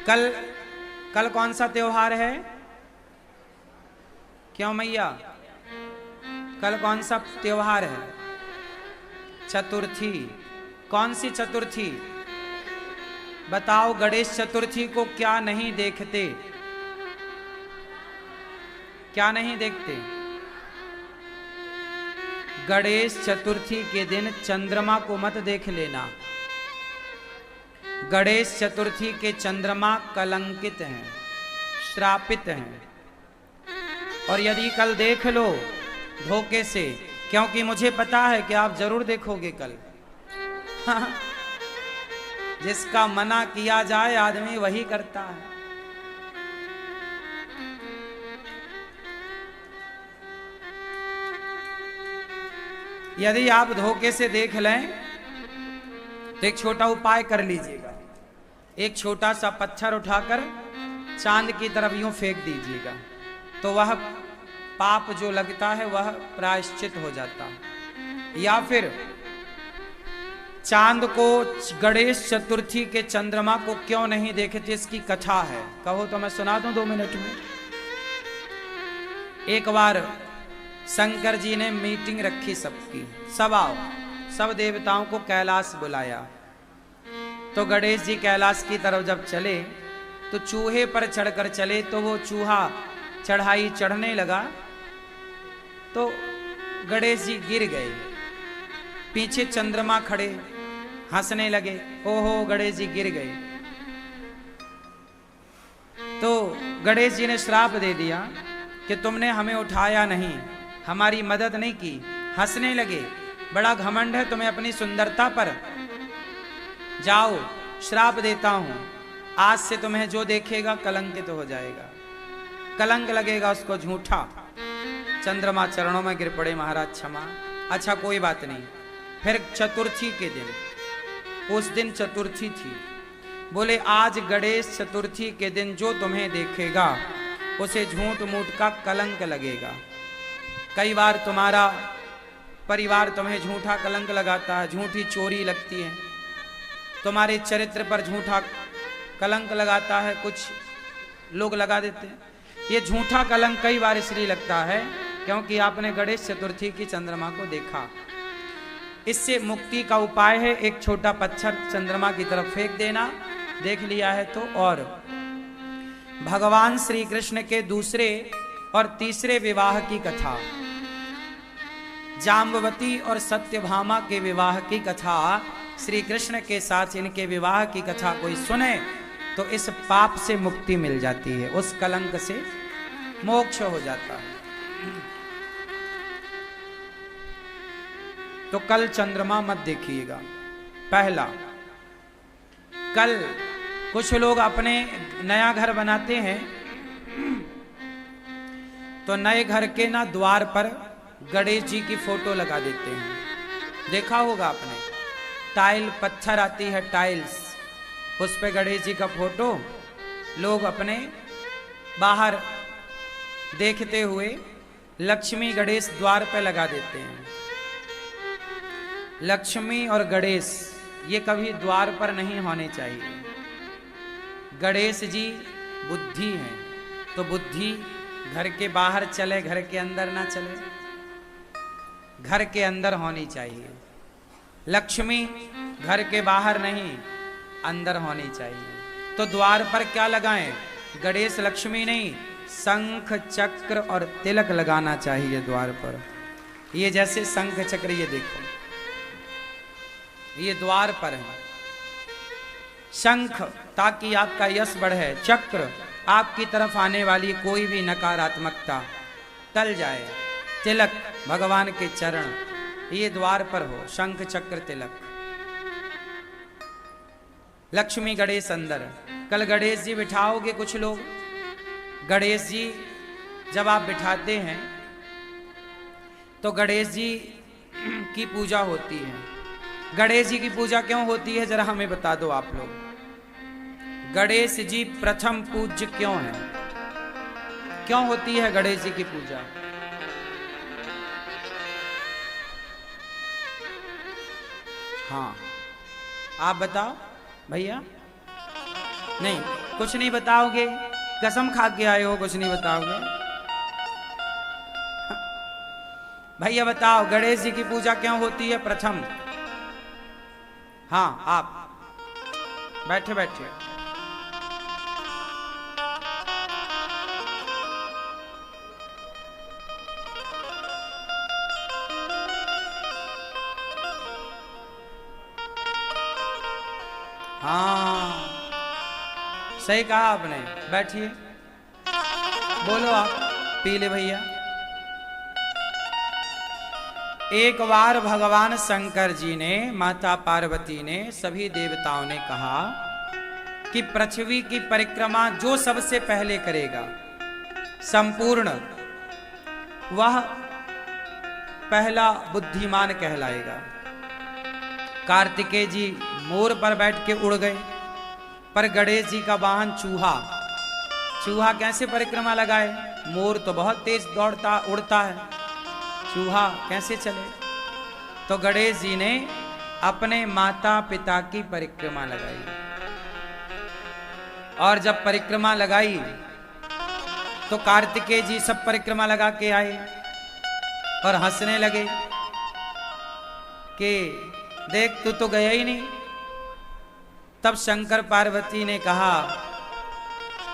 कल कल कौन सा त्योहार है? क्यों मैया, कल कौन सा त्योहार है? चतुर्थी। कौन सी चतुर्थी? बताओ, गणेश चतुर्थी को क्या नहीं देखते? क्या नहीं देखते? गणेश चतुर्थी के दिन चंद्रमा को मत देख लेना। गणेश चतुर्थी के चंद्रमा कलंकित हैं, श्रापित हैं। और यदि कल देख लो धोखे से, क्योंकि मुझे पता है कि आप जरूर देखोगे कल। जिसका मना किया जाए आदमी वही करता है। यदि आप धोखे से देख लें तो एक छोटा उपाय कर लीजिएगा। एक छोटा सा पत्थर उठाकर चांद की तरफ यूं फेंक दीजिएगा, तो वह पाप जो लगता है वह प्रायश्चित हो जाता है। या फिर चांद को, गणेश चतुर्थी के चंद्रमा को क्यों नहीं देखते, इसकी कथा है। कहो तो मैं सुना दूं 2 मिनट में। एक बार शंकर जी ने मीटिंग रखी सबकी, सब आओ, सब देवताओं को कैलाश बुलाया। तो गणेश जी कैलाश की तरफ जब चले तो चूहे पर चढ़कर चले, तो वो चूहा चढ़ाई चढ़ने लगा तो गणेश जी गिर गए। पीछे चंद्रमा खड़े हंसने लगे, ओहो गणेश जी गिर गए। तो गणेश जी ने श्राप दे दिया कि तुमने हमें उठाया नहीं, हमारी मदद नहीं की। हंसने लगे, बड़ा घमंड है तुम्हें अपनी सुंदरता पर। जाओ, श्राप देता हूं, आज से तुम्हें जो देखेगा कलंकित हो जाएगा, कलंक लगेगा उसको झूठा। चंद्रमा चरणों में गिर पड़े, महाराज क्षमा। अच्छा कोई बात नहीं। फिर चतुर्थी के दिन, उस दिन चतुर्थी थी, बोले आज गणेश चतुर्थी के दिन जो तुम्हें देखेगा उसे झूठ मूठ का कलंक लगेगा। कई बार तुम्हारा परिवार तुम्हें झूठा कलंक लगाता है, झूठी चोरी लगती है, तुम्हारे चरित्र पर झूठा कलंक लगाता है, कुछ लोग लगा देते हैं। ये झूठा कलंक कई बार इसलिए लगता है क्योंकि आपने गणेश चतुर्थी की चंद्रमा को देखा। इससे मुक्ति का उपाय है, एक छोटा पत्थर चंद्रमा की तरफ फेंक देना, देख लिया है तो। और भगवान श्री कृष्ण के दूसरे और तीसरे विवाह की कथा, जाम्बवती और सत्यभामा के विवाह की कथा, श्री कृष्ण के साथ इनके विवाह की कथा कोई सुने तो इस पाप से मुक्ति मिल जाती है, उस कलंक से मोक्ष हो जाता है। तो कल चंद्रमा मत देखिएगा। पहला, कल कुछ लोग अपने नया घर बनाते हैं तो नए घर के ना द्वार पर गणेश जी की फोटो लगा देते हैं। देखा होगा आपने, टाइल पत्थर आती है, टाइल्स, उस पे गणेश जी का फोटो लोग अपने बाहर देखते हुए लक्ष्मी गणेश द्वार पे लगा देते हैं। लक्ष्मी और गणेश ये कभी द्वार पर नहीं होने चाहिए। गणेश जी बुद्धि हैं, तो बुद्धि घर के बाहर चले, घर के अंदर ना चले, घर के अंदर होनी चाहिए। लक्ष्मी घर के बाहर नहीं, अंदर होनी चाहिए। तो द्वार पर क्या लगाएं? गणेश लक्ष्मी नहीं, शंख चक्र और तिलक लगाना चाहिए द्वार पर। ये जैसे शंख चक्र, ये देखो, ये द्वार पर है। शंख ताकि आपका यश बढ़े, चक्र आपकी तरफ आने वाली कोई भी नकारात्मकता टल जाए, तिलक भगवान के चरण, ये द्वार पर हो, शंख चक्र तिलक। लक्ष्मी गणेश अंदर। कल गणेश जी बिठाओगे, कुछ लोग गणेश जी जब आप बिठाते हैं तो गणेश जी की पूजा होती है। गणेश जी की पूजा क्यों होती है जरा हमें बता दो आप लोग। गणेश जी प्रथम पूज्य क्यों है? क्यों होती है गणेश जी की पूजा? हाँ आप बताओ भैया। नहीं, कुछ नहीं बताओगे? कसम खा के आए हो, कुछ नहीं बताओगे? भैया बताओ, गणेश जी की पूजा क्यों होती है प्रथम? हाँ, आप बैठे बैठे। हाँ, सही कहा आपने। बैठिए, बोलो आप। पीले भैया। एक बार भगवान शंकर जी ने, माता पार्वती ने, सभी देवताओं ने कहा कि पृथ्वी की परिक्रमा जो सबसे पहले करेगा संपूर्ण, वह पहला बुद्धिमान कहलाएगा। कार्तिकेय जी मोर पर बैठ के उड़ गए, पर गणेश जी का वाहन चूहा। चूहा कैसे परिक्रमा लगाए? मोर तो बहुत तेज दौड़ता उड़ता है, चूहा कैसे चले? तो गणेश जी ने अपने माता पिता की परिक्रमा लगाई, और जब परिक्रमा लगाई तो कार्तिकेय जी सब परिक्रमा लगा के आए और हंसने लगे कि देख, तू तो गया ही नहीं। तब शंकर पार्वती ने कहा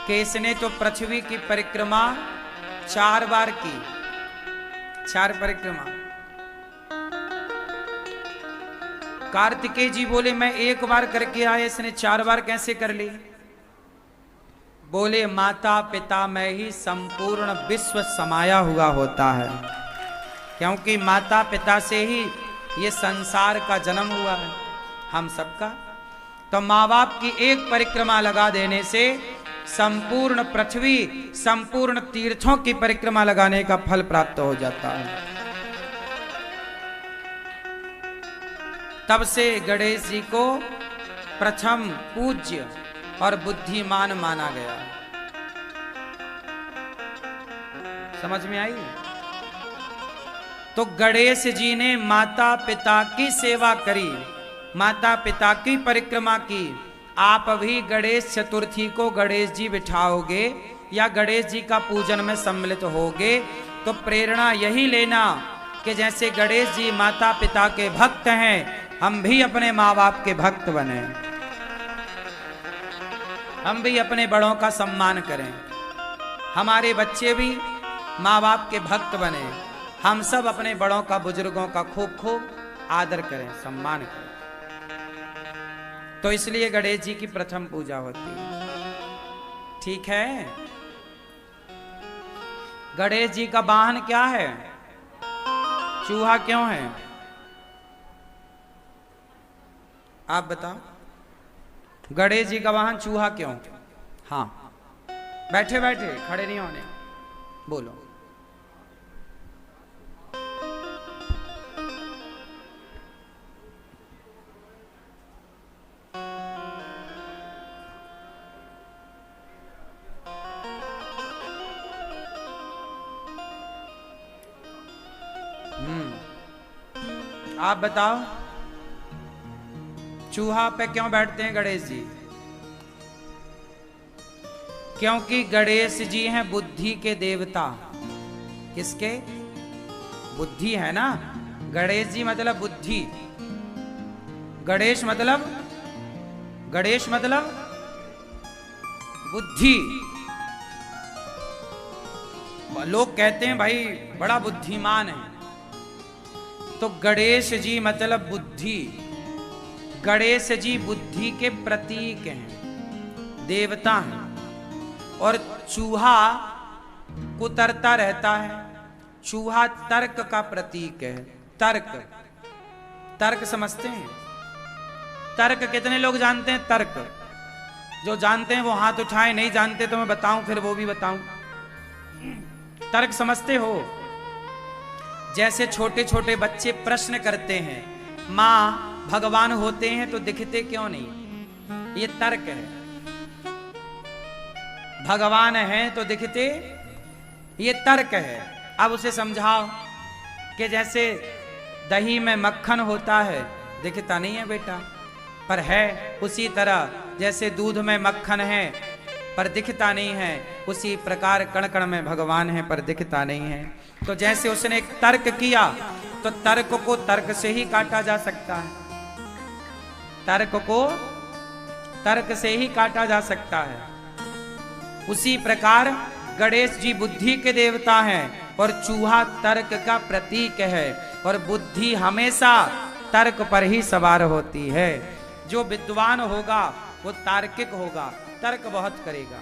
कि इसने तो पृथ्वी की परिक्रमा 4 बार की, 4 परिक्रमा। कार्तिकेय जी बोले, मैं 1 बार करके आया, इसने 4 बार कैसे कर ली? बोले, माता पिता में ही संपूर्ण विश्व समाया हुआ होता है, क्योंकि माता पिता से ही ये संसार का जन्म हुआ है, हम सबका। तो माँ बाप की एक परिक्रमा लगा देने से संपूर्ण पृथ्वी, संपूर्ण तीर्थों की परिक्रमा लगाने का फल प्राप्त हो जाता है। तब से गणेश जी को प्रथम पूज्य और बुद्धिमान माना गया। समझ में आई? तो गणेश जी ने माता पिता की सेवा करी, माता पिता की परिक्रमा की। आप भी गणेश चतुर्थी को गणेश जी बिठाओगे या गणेश जी का पूजन में सम्मिलित होगे तो प्रेरणा यही लेना कि जैसे गणेश जी माता पिता के भक्त हैं, हम भी अपने माँ बाप के भक्त बने, हम भी अपने बड़ों का सम्मान करें, हमारे बच्चे भी माँ बाप के भक्त बने, हम सब अपने बड़ों का, बुजुर्गों का खूब खूब आदर करें, सम्मान करें। तो इसलिए गणेश जी की प्रथम पूजा होती है। ठीक है? गणेश जी का वाहन क्या है? चूहा क्यों है? आप बताओ, गणेश जी का वाहन चूहा क्यों? हाँ, बैठे बैठे, खड़े नहीं होने, बोलो। आप बताओ, चूहा पे क्यों बैठते हैं गणेश जी? क्योंकि गणेश जी हैं बुद्धि के देवता। किसके? बुद्धि है ना। गणेश जी मतलब बुद्धि, गणेश मतलब, गणेश मतलब बुद्धि। लोग कहते हैं भाई बड़ा बुद्धिमान है, तो गणेश जी मतलब बुद्धि। गणेश जी बुद्धि के प्रतीक हैं, देवता हैं। और चूहा कुतरता रहता है, चूहा तर्क का प्रतीक है। तर्क, तर्क समझते हैं? तर्क कितने लोग जानते हैं? तर्क जो जानते हैं वो हाथ उठाएं, नहीं जानते तो मैं बताऊं, फिर वो भी बताऊं। तर्क समझते हो? जैसे छोटे छोटे बच्चे प्रश्न करते हैं, माँ भगवान होते हैं तो दिखते क्यों नहीं? ये तर्क है। भगवान है तो दिखते, ये तर्क है। अब उसे समझाओ कि जैसे दही में मक्खन होता है, दिखता नहीं है बेटा, पर है। उसी तरह जैसे दूध में मक्खन है पर दिखता नहीं है, उसी प्रकार कण कण में भगवान है पर दिखता नहीं है। तो जैसे उसने एक तर्क किया, तो तर्क को तर्क से ही काटा जा सकता है, तर्क को तर्क से ही काटा जा सकता है। उसी प्रकार गणेश जी बुद्धि के देवता हैं और चूहा तर्क का प्रतीक है, और बुद्धि हमेशा तर्क पर ही सवार होती है। जो विद्वान होगा वो तार्किक होगा, तर्क बहुत करेगा।